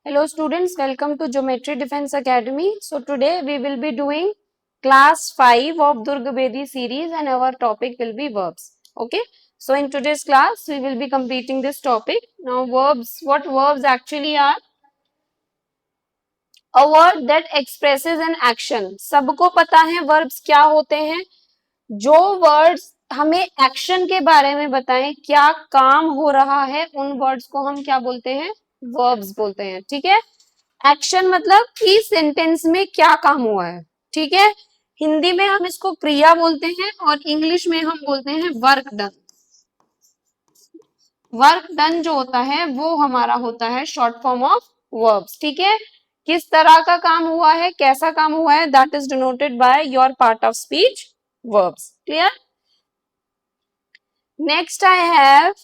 Hello students, welcome to Geometry Defense Academy. So today we will be doing class 5 of Durga Bedi series and our topic will be verbs. Okay. So in today's class we will be completing this topic. Now verbs, what verbs actually are? A word that expresses an action. सबको पता है verbs क्या होते हैं? जो words हमें action के बारे में बताएं, क्या काम हो रहा है, उन वर्ड्स को हम क्या बोलते हैं? वर्ब्स बोलते हैं. ठीक है. एक्शन मतलब कि सेंटेंस में क्या काम हुआ है. ठीक है. हिंदी में हम इसको क्रिया बोलते हैं और इंग्लिश में हम बोलते हैं वर्क डन. वर्क डन जो होता है वो हमारा होता है शॉर्ट फॉर्म ऑफ वर्ब्स. ठीक है. किस तरह का काम हुआ है, कैसा काम हुआ है, that is denoted by your part of speech verbs. Clear. Next I have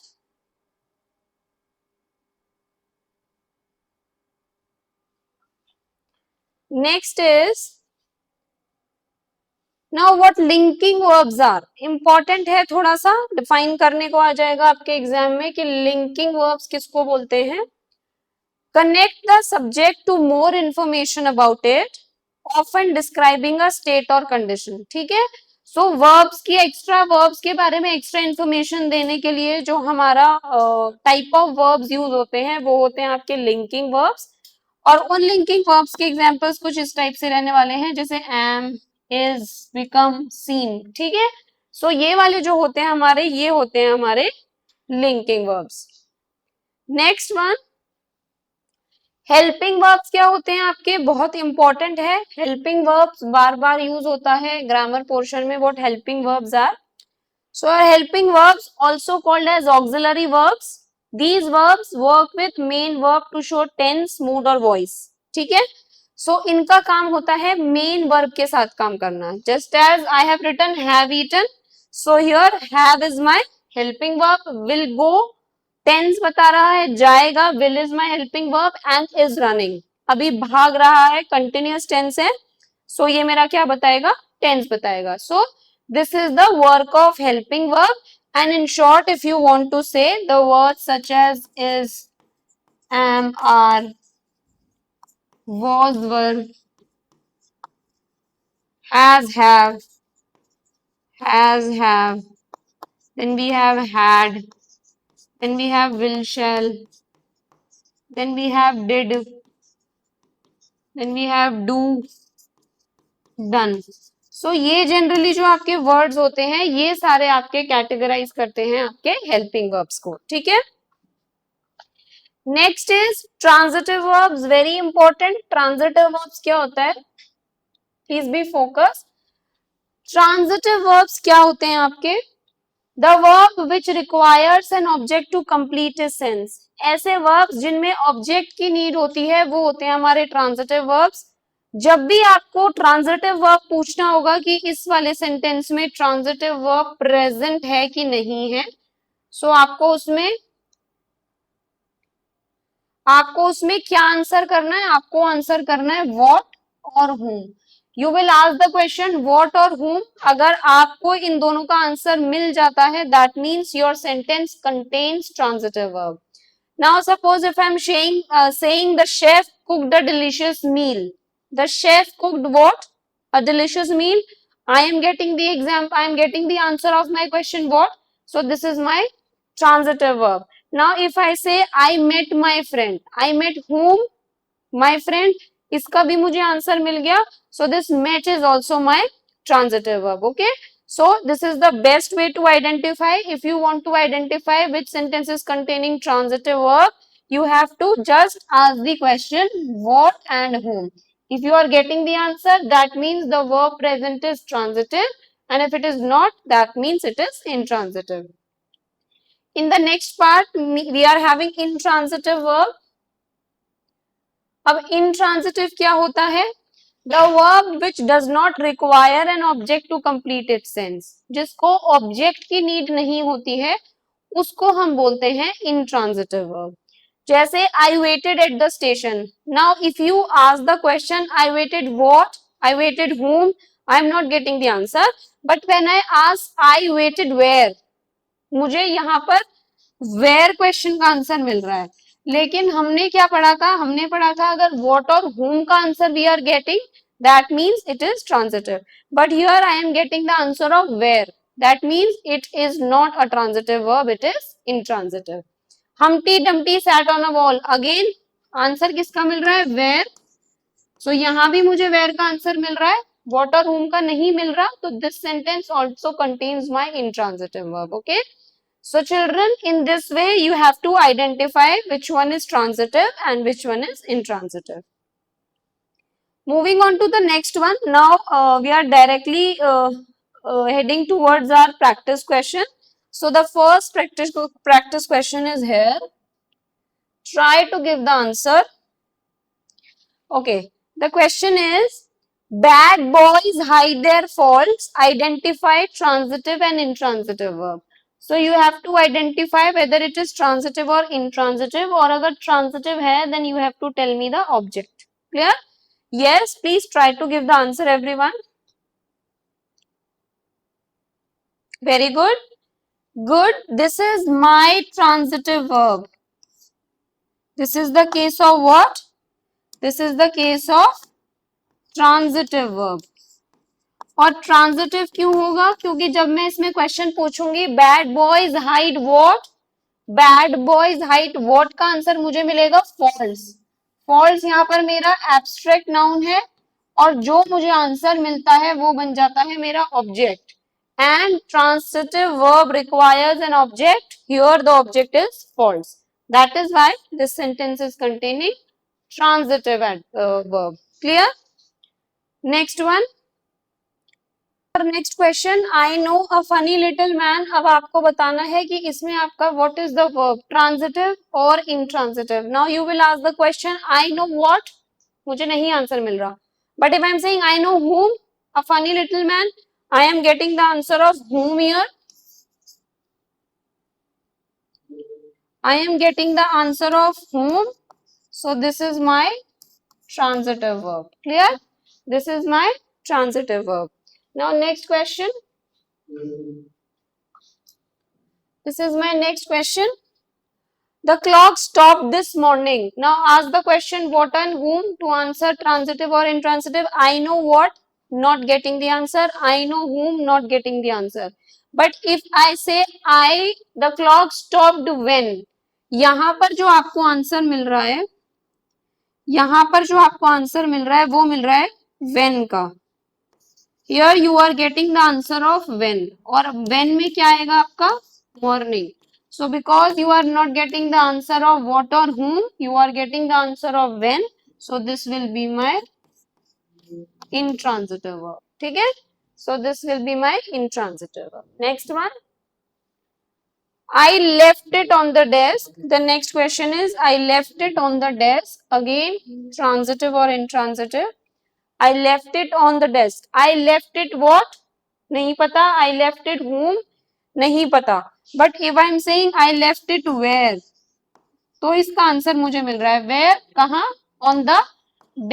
next is now what linking verbs are. important है, थोड़ा सा डिफाइन करने को आ जाएगा आपके एग्जाम में कि linking verbs किसको बोलते हैं. Connect the subject to more information about it, often describing a state or condition. ठीक है. सो वर्ब्स की एक्स्ट्रा वर्ब्स के बारे में एक्स्ट्रा इंफॉर्मेशन देने के लिए जो हमारा टाइप ऑफ वर्ब्स यूज होते हैं वो होते हैं आपके लिंकिंग वर्ब्स. और उन लिंकिंग वर्ब्स के एग्जांपल्स कुछ इस टाइप से रहने वाले हैं जैसे एम, इज, बिकम, सीन. ठीक है. सो ये वाले जो होते हैं हमारे, ये होते हैं हमारे linking verbs. Next one, helping verbs क्या होते हैं आपके, बहुत इंपॉर्टेंट है. हेल्पिंग वर्ब्स बार बार यूज होता है ग्रामर पोर्शन में. What helping verbs are? So are helping verbs also called as auxiliary verbs. These verbs work with main verb to show tense, mood और voice. ठीक है. So इनका काम होता है main verb के साथ काम करना. Just as I have written have eaten. So here have is my helping verb. Will go tense बता रहा है, जाएगा. Will is my helping verb and is running. अभी भाग रहा है, continuous tense है. So ये मेरा क्या बताएगा? Tense बताएगा. So this is the work of helping verb. And in short, if you want to say the words such as is, am, are, was, were, has, have, then we have had, then we have will, shall, then we have did, then we have do, done. सो ये generally जो आपके words होते हैं ये सारे आपके categorise करते हैं आपके हेल्पिंग वर्ब्स को. ठीक है. Next is transitive verbs. Very important. Transitive verbs क्या होता है, please be focus. Transitive verbs क्या होते हैं आपके? The verb which requires an object to complete its sense. ऐसे वर्ब्स जिनमें ऑब्जेक्ट की नीड होती है वो होते हैं हमारे ट्रांजिटिव वर्ब्स. जब भी आपको ट्रांजिटिव वर्ब पूछना होगा कि इस वाले सेंटेंस में ट्रांजिटिव वर्ब प्रेजेंट है कि नहीं है, सो आपको उसमें क्या आंसर करना है? आपको आंसर करना है व्हाट और whom. You will ask the question what और whom. अगर आपको इन दोनों का आंसर मिल जाता है that means your sentence contains transitive verb. Now suppose if I M saying the chef cooked a delicious meal. The chef cooked what? A delicious meal. I am getting the answer of my question what? So this is my transitive verb. Now if I say I met my friend, I met whom? My friend. इसका भी मुझे answer मिल गया. So this met is also my transitive verb. Okay. So this is the best way to identify. If you want to identify which sentence is containing transitive verb, you have to just ask the question what and whom. If you are getting the answer, that means the verb present is transitive, and if it is not, that means it is intransitive. In the next part, we are having intransitive verb. अब intransitive क्या होता है? The verb which does not require an object to complete its sense. जिसको object की need नहीं होती है, उसको हम बोलते हैं intransitive verb. जैसे I waited at the station. Now if you ask the question I waited what, I waited whom, I am not getting the answer. But when I ask I waited where, मुझे यहाँ पर where question का answer मिल रहा है. लेकिन हमने क्या पढ़ा था, हमने पढ़ा था अगर what और whom का answer we are getting, that means it is transitive. But here I am getting the answer of where, that means it is not a transitive verb, it is intransitive. Humpty Dumpty sat on a wall, again answer किसका मिल रहा है, where. So यहाँ भी मुझे where का answer मिल रहा है, what और whom का नहीं मिल रहा, तो this sentence also contains my intransitive verb. Okay. So children, in this way you have to identify which one is transitive and which one is intransitive. Moving on to the next one. Now we are directly heading towards our practice question. So the first practice question is here. Try to give the answer. Okay. The question is, bad boys hide their faults. Identify transitive and intransitive verb. So you have to identify whether it is transitive or intransitive, or अगर transitive है then you have to tell me the object. Clear? Yes, please try to give the answer everyone. Very good. Good. This is my transitive verb. This is the case of what? This is the case of transitive verb. और transitive क्यों होगा, क्योंकि जब मैं इसमें question पूछूंगी bad boys hide what, bad boys hide what का answer मुझे मिलेगा फॉल्स. फॉल्स यहाँ पर मेरा एब्स्ट्रैक्ट नाउन है और जो मुझे आंसर मिलता है वो बन जाता है मेरा object. And transitive verb requires an object, here the object is false. That is why this sentence is containing transitive verb. Clear? Next one. Next question, I know a funny little man. अब आपको बताना है कि इसमें आपका what is the verb, transitive और intransitive. Now you will ask the question I know what, मुझे नहीं आंसर मिल रहा. But if I am saying I know whom, a funny little man, I am getting the answer of whom here. I am getting the answer of whom. So this is my transitive verb. Clear? This is my transitive verb. Now next question. This is my next question. The clock stopped this morning. Now ask the question what and whom to answer transitive or intransitive. I know what, not getting the answer. I know whom, not getting the answer. But if I say I, the clock stopped when, यहाँ पर जो आपको answer मिल रहा है, यहाँ पर जो आपको आंसर मिल रहा है वो मिल रहा है when का. Here you are getting the answer of when, और when में क्या आएगा आपका, morning. So because you are not getting the answer of what or whom, you are getting the answer of when. So this will be my intransitive verb. ठीक है? So this will be my intransitive verb. Next one. I left it on the desk. The next question is I left it on the desk. Again, transitive or intransitive. I left it on the desk. I left it what? नहीं पता. I left it whom? नहीं पता. But if I am saying I left it where, तो इसका answer मुझे मिल रहा है where, कहाँ, on the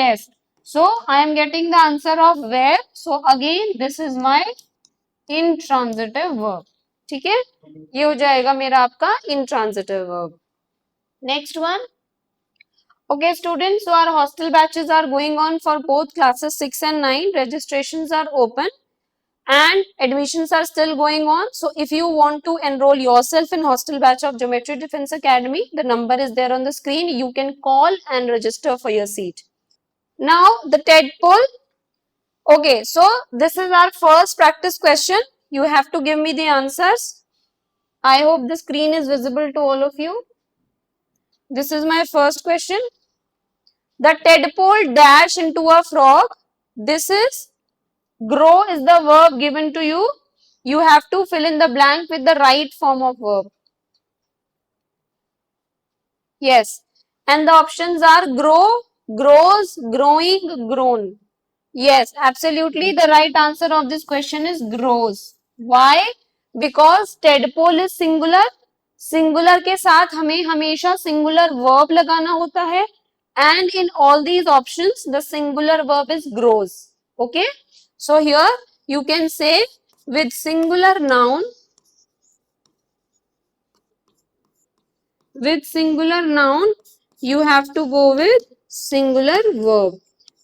desk. So I am getting the answer of where. So again this is my intransitive verb. ठीक है, ये हो जाएगा मेरा आपका intransitive verb. Next one. Okay students, so our hostel batches are going on for both classes 6 and 9. Registrations are open and admissions are still going on. So if you want to enroll yourself in hostel batch of Geometry Defense Academy, the number is there on the screen. You can call and register for your seat. Now the TED poll. Okay, so this is our first practice question. You have to give me the answers. I hope the screen is visible to all of you. This is my first question. The tadpole dash into a frog. This is grow is the verb given to you. You have to fill in the blank with the right form of verb. Yes. And the options are grow, grows, growing, grown. Yes, absolutely. The right answer of this question is grows. Why? Because tadpole is singular. Singular के साथ हमें हमेशा singular verb लगाना होता है. And in all these options, the singular verb is grows. Okay. So here you can say with singular noun, with singular noun, you have to go with singular verb.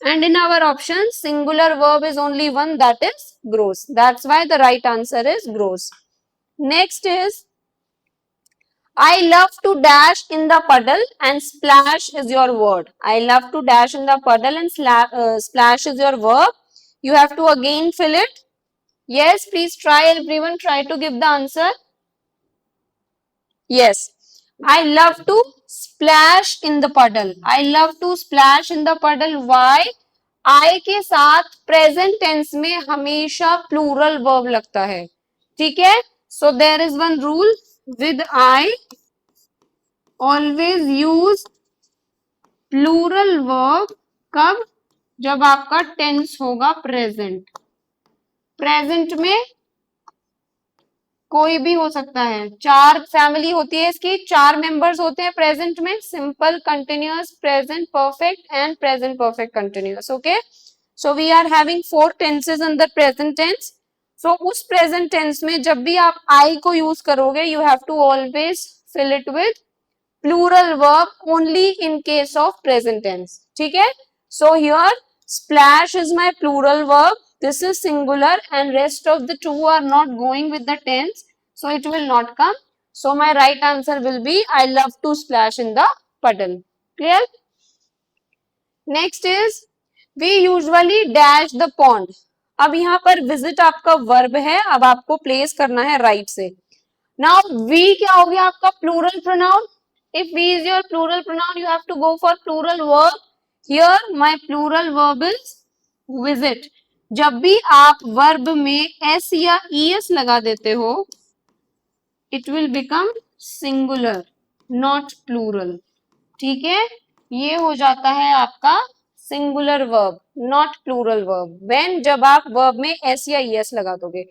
And in our option, singular verb is only one, that is grows. That's why the right answer is grows. Next is, I love to dash in the puddle and splash is your word. I love to dash in the puddle and splash is your verb. You have to again fill it. Yes, please try, everyone, try to give the answer. Yes, I love to splash in the puddle. I love to splash in the puddle. Why? I के साथ present tense में हमेशा plural verb लगता है. ठीक है? So there is one rule with I always use plural verb. कब? जब आपका tense होगा present. Present में कोई भी हो सकता है. चार फैमिली होती है इसकी, चार मेंबर्स होते हैं प्रेजेंट में, simple, continuous, present perfect and present perfect continuous. Okay, so we are having 4 tenses in the present tense. So उस प्रेजेंट टेंस में जब भी आप आई को यूज करोगे, you have to always fill it with plural verb only in case of present tense. ठीक है? So here splash is my plural verb. This is singular and rest of the two are not going with the tense, so it will not come. So my right answer will be I love to splash in the puddle. Clear? Next is, we usually dash the pond. अब यहाँ पर visit आपका verb है, अब आपको place करना है right से. Now we क्या हो गया आपका plural pronoun. If we is your plural pronoun, you have to go for plural verb. Here my plural verb is visit. जब भी आप verb में s या es लगा देते हो, it will become singular, not plural. ठीक है? ये हो जाता है आपका singular verb, not plural verb. When जब आप verb में s या es लगा दोगे.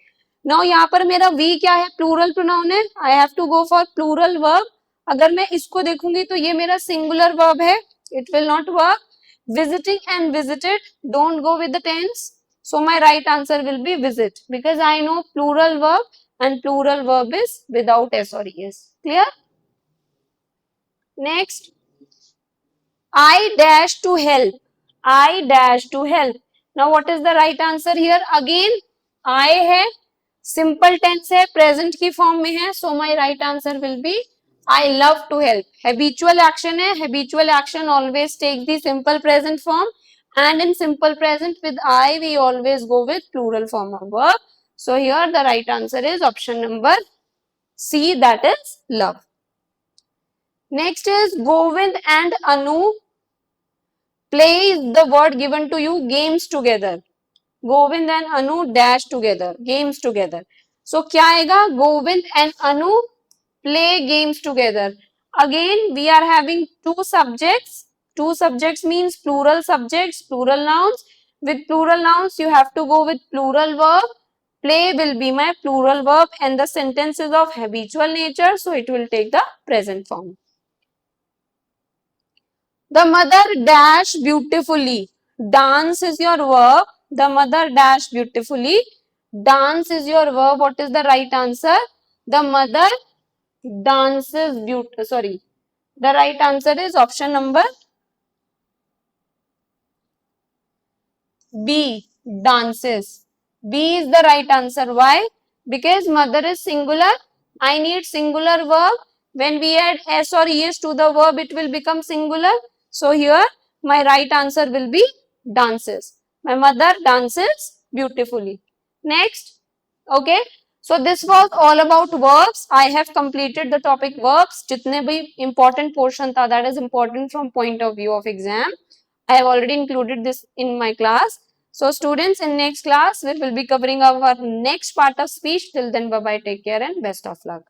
Now यहाँ पर मेरा we क्या है? Plural pronoun है. I have to go for plural verb. अगर मैं इसको देखूंगी तो ये मेरा singular verb है. It will not work. Visiting and visited don't go with the tense. So my right answer will be visit, because I know plural verb and plural verb is without s or es. Clear? Next, I dash to help. I dash to help. Now what is the right answer here? Again I है, simple tense है, present की form में है. So my right answer will be I love to help. Habitual action है. Habitual action always take the simple present form, and in simple present with I we always go with plural form of verb. So here the right answer is option number C, that is love. Next is Govind and Anu play is the word given to you games together. Govind and Anu dash together, games together. So क्या आएगा? Govind and Anu play games together. Again we are having two subjects. Two subjects means plural subjects, plural nouns. With plural nouns you have to go with plural verb. Play will be my plural verb and the sentence is of habitual nature, so it will take the present form. The mother dash beautifully. Dance is your verb. The mother dash beautifully. Dance is your verb. What is the right answer? The mother dances beautifully. Sorry. The right answer is option number B, dances. B is the right answer. Why? Because mother is singular. I need singular verb. When we add s or es to the verb, it will become singular. So here my right answer will be dances. My mother dances beautifully. Next. Okay. So this was all about verbs. I have completed the topic verbs. जितने भी important portion था, that is important from point of view of exam. I have already included this in my class. So students, in next class we will be covering our next part of speech. Till then, bye bye, take care and best of luck.